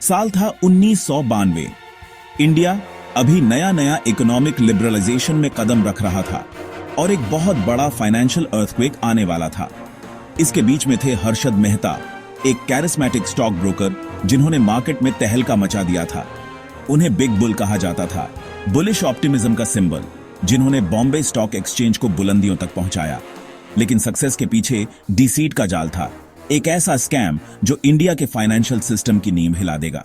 साल था 1992। इंडिया अभी नया नया इकोनॉमिक लिबरलाइजेशन में कदम रख रहा था और एक बहुत बड़ा फाइनेंशियल अर्थक्वेक आने वाला था। इसके बीच में थे हर्षद मेहता, एक कैरिस्मेटिक स्टॉक ब्रोकर जिन्होंने मार्केट में तहलका मचा दिया था। उन्हें बिग बुल कहा जाता था, बुलिश ऑप्टिमिज्म का सिंबल, जिन्होंने बॉम्बे स्टॉक एक्सचेंज को बुलंदियों तक पहुंचाया। लेकिन सक्सेस के पीछे डिसीट का जाल था, एक ऐसा स्कैम जो इंडिया के फाइनेंशियल सिस्टम की नींव हिला देगा।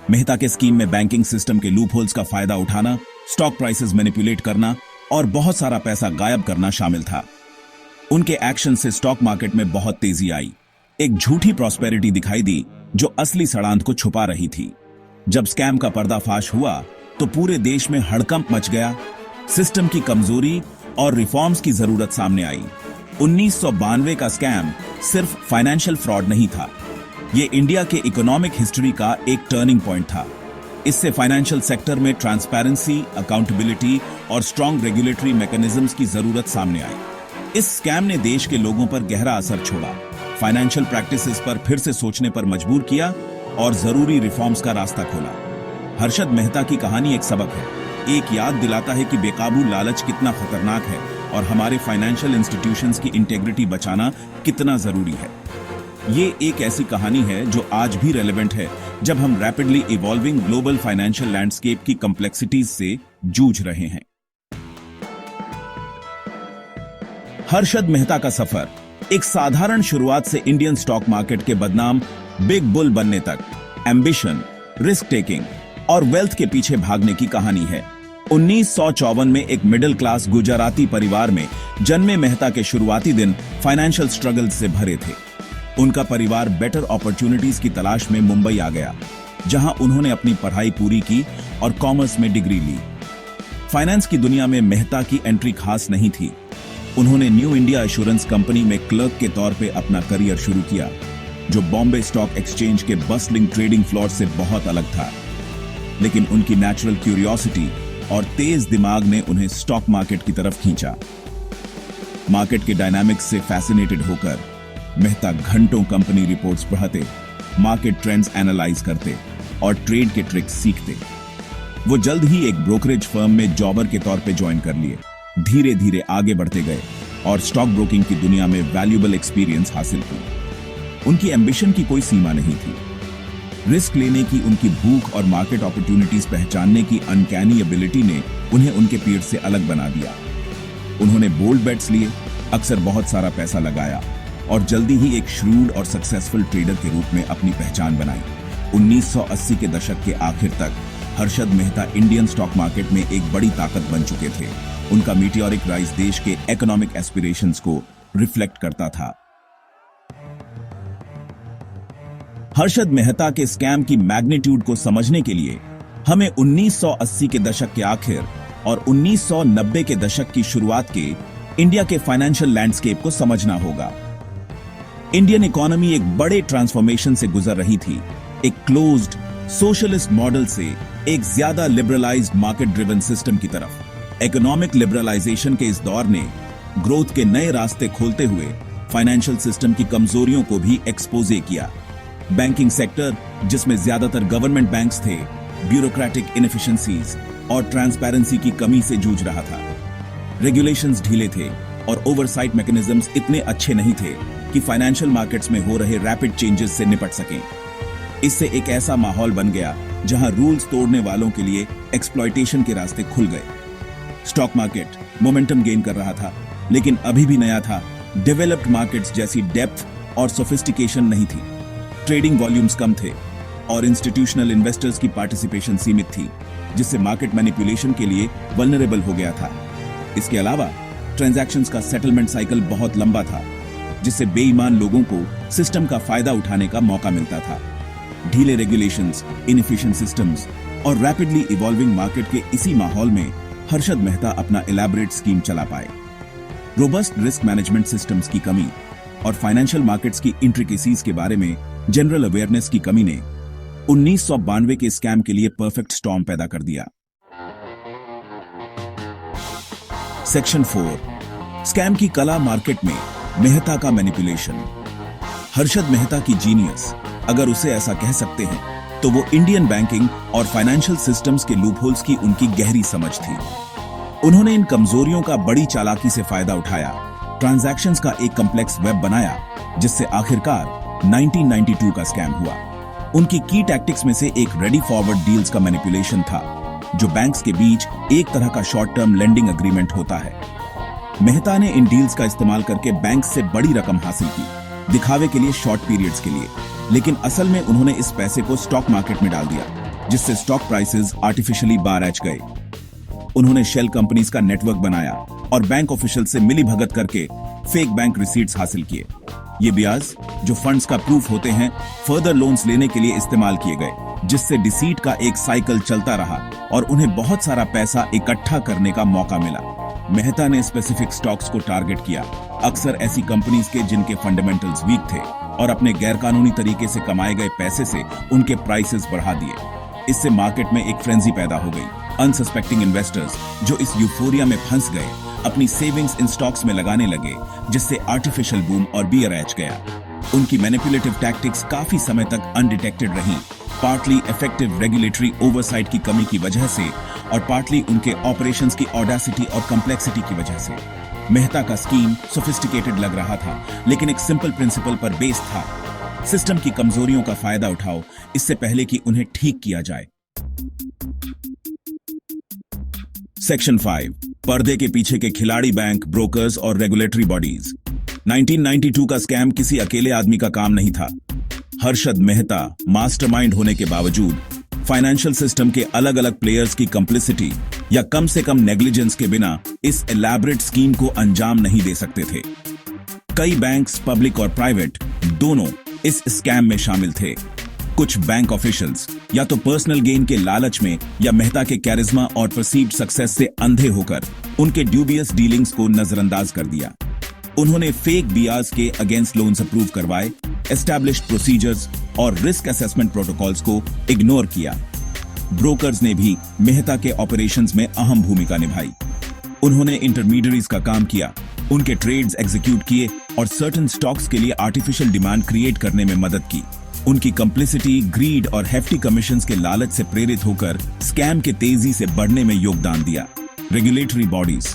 मेहता के स्कीम में बैंकिंग सिस्टम के लूपहोल्स का फायदा उठाना, स्टॉक प्राइसेस मैनिपुलेट करना और बहुत सारा पैसा गायब करना शामिल था। उनके एक्शन से स्टॉक मार्केट में बहुत तेजी आई। एक झूठी प्रॉस्पेरिटी दिखाई दी जो असली सड़ांत को छुपा रही थी। जब स्कैम का पर्दाफाश हुआ तो पूरे देश में हड़कंप मच गया। सिस्टम की कमजोरी और रिफॉर्म्स की जरूरत सामने आई। 1992 का स्कैम सिर्फ फाइनेंशियल फ्रॉड नहीं था, यह इंडिया के इकोनॉमिक हिस्ट्री का एक टर्निंग पॉइंट था। इससे फाइनेंशियल सेक्टर में ट्रांसपेरेंसी, अकाउंटेबिलिटी और स्ट्रॉन्ग रेगुलेटरी मैकेनिज्म्स की जरूरत सामने आई। इस स्कैम ने देश के लोगों पर गहरा असर छोड़ा, फाइनेंशियल प्रैक्टिसेस पर फिर से सोचने पर मजबूर किया और जरूरी रिफॉर्म्स का रास्ता खोला। हर्षद मेहता की कहानी एक सबक है, एक याद दिलाता है कि बेकाबू लालच कितना खतरनाक है और हमारे फाइनेंशियल इंस्टीट्यूशंस की इंटेग्रिटी बचाना कितना जरूरी है। ये एक ऐसी कहानी है जो आज भी रेलेवेंट है जब हम rapidly evolving global financial landscape की कॉम्प्लेक्सिटीज से जूझ रहे हैं। हर्षद मेहता का सफर एक साधारण शुरुआत से इंडियन स्टॉक मार्केट के बदनाम बिग बुल बनने तक एम्बिशन, रिस्क टेकिंग और वेल्थ के पीछे भागने की कहानी है। 1954 में एक मिडिल क्लास गुजराती परिवार में जन्मे मेहता के शुरुआती दिन फाइनेंशियल स्ट्रगल से भरे थे। उनका परिवार बेटर अपॉर्चुनिटीज की तलाश में मुंबई आ गया, जहां उन्होंने अपनी पढ़ाई पूरी की और कॉमर्स में डिग्री ली। फाइनेंस की दुनिया में मेहता की एंट्री खास नहीं थी। उन्होंने न्यू इंडिया एश्योरेंस कंपनी में क्लर्क के तौर पे अपना करियर शुरू किया, जो बॉम्बे स्टॉक एक्सचेंज के बस्टलिंग ट्रेडिंग फ्लोर से बहुत अलग था। लेकिन उनकी नेचुरल क्यूरियोसिटी और तेज दिमाग ने उन्हें स्टॉक मार्केट की तरफ खींचा। मार्केट के डायनामिक्स से फैसिनेटेड होकर मेहता घंटों कंपनी रिपोर्ट्स पढ़ते, मार्केट ट्रेंड्स एनालाइज करते और ट्रेड के ट्रिक्स सीखते। वो जल्द ही एक ब्रोकरेज फर्म में जॉबर के तौर पे ज्वाइन कर लिए। धीरे धीरे आगे बढ़ते गए और स्टॉक ब्रोकिंग की दुनिया में वैल्यूएबल एक्सपीरियंस हासिल की। उनकी एम्बिशन की कोई सीमा नहीं थी। रिस्क लेने की उनकी भूख और मार्केट अपॉर्चुनिटीज पहचानने की अनकैनी एबिलिटी ने उन्हें उनके पीर से अलग बना दिया। उन्होंने बोल्ड बेट्स लिए, अक्सर बहुत सारा पैसा लगाया और जल्दी ही एक श्रूड और सक्सेसफुल ट्रेडर के रूप में अपनी पहचान बनाई। 1980 के दशक के आखिर तक Harshad Mehta Indian stock market में एक बड़ी ताकत बन चुके थे। उनका मीटियोरिक राइज देश के इकोनॉमिक एस्पिरेशंस को रिफ्लेक्ट करता था। हर्षद मेहता के स्कैम की मैग्नीट्यूड को समझने के लिए हमें 1980 के दशक के आखिर और 1990 के दशक की शुरुआत के इंडिया के फाइनेंशियल लैंडस्केप को समझना होगा। इंडियन इकोनॉमी एक बड़े ट्रांसफॉर्मेशन से गुजर रही थी, एक क्लोज्ड सोशलिस्ट मॉडल से एक ज्यादा लिबरलाइज्ड मार्केट ड्रिवन सिस्टम की तरफ। इकोनॉमिक लिबरलाइजेशन के इस दौर ने ग्रोथ के नए रास्ते खोलते हुए फाइनेंशियल सिस्टम की कमजोरियों को भी एक्सपोजे किया। बैंकिंग सेक्टर, जिसमें ज्यादातर गवर्नमेंट बैंक्स थे, ब्यूरोक्रेटिक इनएफिशिएंसीज और ट्रांसपेरेंसी की कमी से जूझ रहा था। रेगुलेशंस ढीले थे और ओवरसाइट मैकेनिज्म्स इतने अच्छे नहीं थे कि फाइनेंशियल मार्केट्स में हो रहे रैपिड चेंजेस से निपट सकें। इससे एक ऐसा माहौल बन गया जहां रूल्स तोड़ने वालों के लिए एक्सप्लॉयटेशन के रास्ते खुल गए। स्टॉक मार्केट मोमेंटम गेन कर रहा था, लेकिन अभी भी नया था। डेवलप्ड मार्केट्स जैसी डेप्थ और सोफिस्टिकेशन नहीं थी। ट्रेडिंग वॉल्यूम्स कम थे और इंस्टीट्यूशनल इन्वेस्टर्स की पार्टिसिपेशन सीमित थी, जिससे मार्केट मैनिपुलेशन के लिए वल्नरेबल हो गया था। इसके अलावा ट्रांजैक्शंस का सेटलमेंट साइकिल बहुत लंबा था, जिससे बेईमान लोगों को सिस्टम का फायदा उठाने का मौका मिलता था। ढीले रेगुलेशंस, इनएफिशिएंट सिस्टम्स और रैपिडली इवॉल्विंग मार्केट के इसी माहौल में हर्षद मेहता अपना इलैबोरेट स्कीम चला पाए। रोबस्ट रिस्क मैनेजमेंट सिस्टम्स की कमी और फाइनेंशियल मार्केट्स की इंट्रिकेसीज के बारे में जनरल अवेयरनेस की कमी ने 1992 के स्कैम के लिए परफेक्ट स्टॉर्म पैदा कर दिया। सेक्शन 4, स्कैम की कला मार्केट में मेहता का मैनिपुलेशन। हर्षद मेहता की जीनियस, अगर उसे ऐसा कह सकते हैं, तो वो इंडियन बैंकिंग और फाइनेंशियल सिस्टम्स के लूपहोल्स की उनकी गहरी समझ थी। उन्होंने इन कमजोरियों का बड़ी चालाकी से फायदा उठाया, ट्रांजैक्शंस का एक कॉम्प्लेक्स वेब बनाया, जिससे आखिरकार 1992 का स्कैम हुआ। उनकी की टैक्टिक्स में से एक रेडी फॉरवर्ड डील्स का मैनिपुलेशन था, जो बैंक्स के बीच एक तरह का शॉर्ट टर्म लेंडिंग एग्रीमेंट होता है। मेहता ने इन डील्स का इस्तेमाल करके बैंक से बड़ी रकम हासिल की, दिखावे के लिए, शॉर्ट पीरियड्स के लिए, लेकिन असल में उन्होंने इस पैसे को स्टॉक मार्केट में डाल दिया, जिससे स्टॉक प्राइसेस आर्टिफिशियली बार एच गए। उन्होंने शेल कंपनीज का नेटवर्क बनाया और बैंक ऑफिशियल से मिलीभगत करके फेक बैंक रिसीट्स हासिल किए। ये ब्याज, जो फंड्स का प्रूफ होते हैं, फर्दर लोन्स लेने के लिए इस्तेमाल किए गए, जिससे डिसीट का एक साइकिल चलता रहा और उन्हें बहुत सारा पैसा इकट्ठा करने का मौका मिला। मेहता ने स्पेसिफिक स्टॉक्स को टारगेट किया, अक्सर ऐसी कंपनीज के जिनके फंडामेंटल्स वीक थे, और अपने गैरकानूनी तरीके से कमाए गए पैसे से उनके प्राइसेस बढ़ा दिए। इससे मार्केट में एक फ्रेंजी पैदा हो गई। अनसस्पेक्टिंग इन्वेस्टर्स, जो इस यूफोरिया में फंस गए, अपनी सेविंग्स इन स्टॉक्स में लगाने लगे, जिससे आर्टिफिशियल बूम और बियर एच गया। उनकी मैनिपुलेटिव टैक्टिक्स काफी समय तक अनडिटेक्टेड रहीं, पार्टली इफेक्टिव रेगुलेटरी ओवरसाइट की कमी की वजह से और पार्टली उनके ऑपरेशंस की ऑडेसिटी और कॉम्प्लेक्सिटी की वजह से। मेहता का स्कीम सोफिस्टिकेटेड लग रहा था, लेकिन एक सिंपल प्रिंसिपल पर बेस्ड था। सिस्टम की कमजोरियों का फायदा उठाओ, इससे पहले कि उन्हें ठीक किया जाए। सेक्शन 5, पर्दे के पीछे के खिलाड़ी, बैंक, ब्रोकर्स और रेगुलेटरी बॉडीज। 1992 का स्कैम किसी अकेले आदमी का काम नहीं था। हर्षद मेहता मास्टरमाइंड होने के बावजूद फाइनेंशियल सिस्टम के अलग अलग प्लेयर्स की कंप्लिसिटी या कम से कम नेग्लिजेंस के बिना इस एलैबोरेट स्कीम को अंजाम नहीं दे सकते थे। कई बैंक्स, पब्लिक और प्राइवेट, दोनों इस स्कैम में शामिल थे। कुछ बैंक ऑफिशियल्स या तो पर्सनल गेन के लालच में या मेहता के कैरिज्मा और परसीव्ड सक्सेस से अंधे होकर उनके ड्यूबियस डीलिंग्स को नजरअंदाज कर दिया। उन्होंने फेक बियाज के अगेंस्ट लोन्स अप्रूव करवाए, एस्टैब्लिश्ड प्रोसीजर्स और रिस्क असेसमेंट प्रोटोकॉल्स को इग्नोर किया। ब्रोकर्स ने भी मेहता के ऑपरेशंस में अहम भूमिका निभाई। उन्होंने इंटरमीडियरीज का काम किया, उनके ट्रेड्स एग्जीक्यूट किए और सर्टेन स्टॉक्स के लिए आर्टिफिशियल डिमांड क्रिएट करने में मदद की। उनकी कंप्लिसिटी, ग्रीड और हेफ्टी कमीशंस के लालच से प्रेरित होकर स्कैम के तेजी से बढ़ने में योगदान दिया। रेगुलेटरी बॉडीज,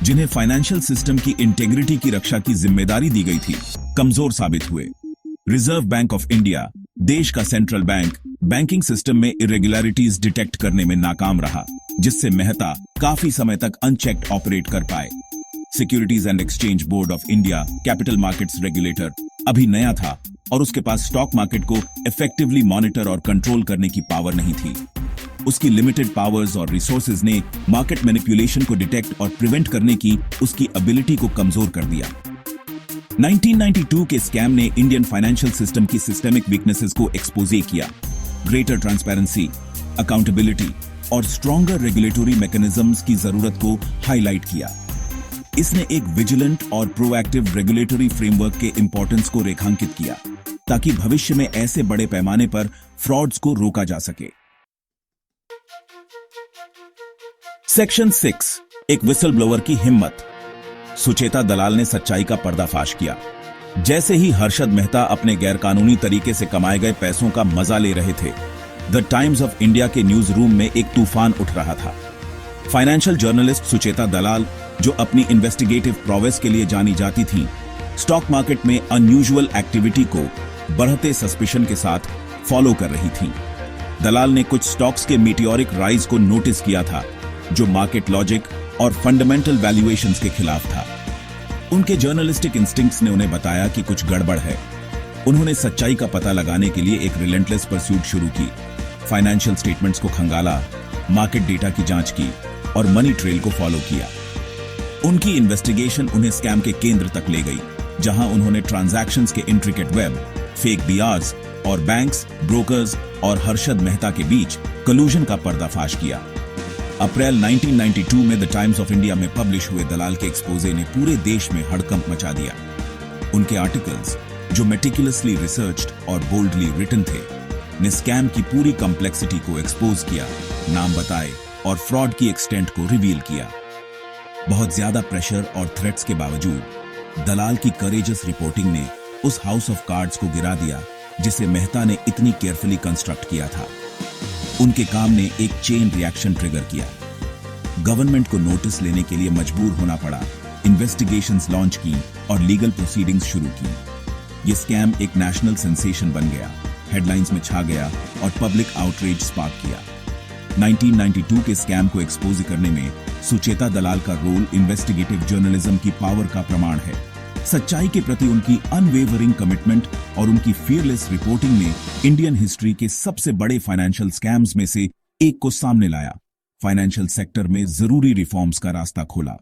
जिन्हें फाइनेंशियल सिस्टम की इंटेग्रिटी की रक्षा की जिम्मेदारी दी गई थी, कमजोर साबित हुए। रिजर्व बैंक ऑफ इंडिया, देश का सेंट्रल बैंक, बैंकिंग सिस्टम में इरेगुलरिटीज डिटेक्ट करने में नाकाम रहा, जिससे मेहता काफी समय तक अनचेक्ड ऑपरेट कर पाए। Securities and exchange board of India, capital markets regulator, अभी नया था और उसके पास स्टॉक मार्केट को इफेक्टिवली मॉनिटर और कंट्रोल करने की पावर नहीं थी। उसकी लिमिटेड पावर्स और रिसोर्सेज ने मार्केट मैनिपुलेशन को डिटेक्ट और प्रिवेंट करने की उसकी एबिलिटी को कमजोर कर दिया। 1992 के स्कैम ने इंडियन फाइनेंशियल सिस्टम की सिस्टेमिक वीकनेसेस को एक्सपोजे किया। ग्रेटर ट्रांसपेरेंसी, अकाउंटेबिलिटी और स्ट्रॉन्गर रेगुलेटरी मैकेनिज्म्स की जरूरत को हाईलाइट किया। इसने एक विजिलेंट और प्रोएक्टिव रेगुलेटरी फ्रेमवर्क के इंपॉर्टेंस को रेखांकित किया, ताकि भविष्य में ऐसे बड़े पैमाने पर फ्रॉड्स को रोका जा सके। सेक्शन 6, एक विसल ब्लोअर की हिम्मत। सुचेता दलाल ने सच्चाई का पर्दाफाश किया। जैसे ही हर्षद मेहता अपने गैरकानूनी तरीके से कमाए गए पैसों का मजा ले रहे थे, द टाइम्स ऑफ इंडिया के न्यूज रूम में एक तूफान उठ रहा था। फाइनेंशियल जर्नलिस्ट सुचेता दलाल, जो अपनी इन्वेस्टिगेटिव प्रोवेस के लिए जानी जाती थी, स्टॉक मार्केट में अनयूजुअल एक्टिविटी को बढ़ते सस्पिशन के साथ फॉलो कर रही थी। दलाल ने कुछ स्टॉक्स के मीटियोरिक राइज को नोटिस किया था, जो मार्केट लॉजिक और फंडामेंटल वैल्यूएशंस के खिलाफ था। उनके जर्नलिस्टिक इंस्टिंक्ट्स ने उन्हें बताया कि कुछ गड़बड़ है। उन्होंने सच्चाई का पता लगाने के लिए एक रिलेंटलेस परस्यूट शुरू की, फाइनेंशियल स्टेटमेंट्स को खंगाला, मार्केट डेटा की जांच की और मनी ट्रेल को फॉलो किया। उनकी इन्वेस्टिगेशन उन्हें स्कैम के केंद्र तक ले गई, जहां उन्होंने ट्रांजैक्शंस के इंट्रिकेट वेब, फेक बियाज और बैंक्स, ब्रोकर्स और हर्षद मेहता के बीच कलूजन का पर्दाफाश किया। अप्रैल 1992 में द टाइम्स ऑफ इंडिया में पब्लिश हुए दलाल के एक्सपोजे ने पूरे देश में हड़कंप मचा दिया। उनके आर्टिकल्स, जो मेटिकुलसली रिसर्च्ड और बोल्डली रिटन थे, ने स्कैम की पूरी कॉम्प्लेक्सिटी को एक्सपोज किया, नाम बताए और फ्रॉड की एक्सटेंट को रिवील किया। बहुत ज्यादा प्रेशर और थ्रेट्स के बावजूद दलाल की करेजस रिपोर्टिंग ने उस हाउस ऑफ कार्ड्स को गिरा दिया, जिसे मेहता ने इतनी केयरफुली कंस्ट्रक्ट किया था। उनके काम ने एक चेन रिएक्शन ट्रिगर किया। गवर्नमेंट को नोटिस लेने के लिए मजबूर होना पड़ा, इन्वेस्टिगेशंस लॉन्च की और लीगल प्रोसीडिंग्स शुरू की। ये स्कैम एक नेशनल सेंसेशन बन गया, हेडलाइंस में छा गया और पब्लिक आउटरीच स्पार्क किया। 1992 के स्कैम को एक्सपोज करने में सुचेता दलाल का रोल इन्वेस्टिगेटिव जर्नलिज्म की पावर का प्रमाण है। सच्चाई के प्रति उनकी अनवेवरिंग कमिटमेंट और उनकी फियरलेस रिपोर्टिंग ने इंडियन हिस्ट्री के सबसे बड़े फाइनेंशियल स्कैम्स में से एक को सामने लाया, फाइनेंशियल सेक्टर में जरूरी रिफॉर्म्स का रास्ता खोला।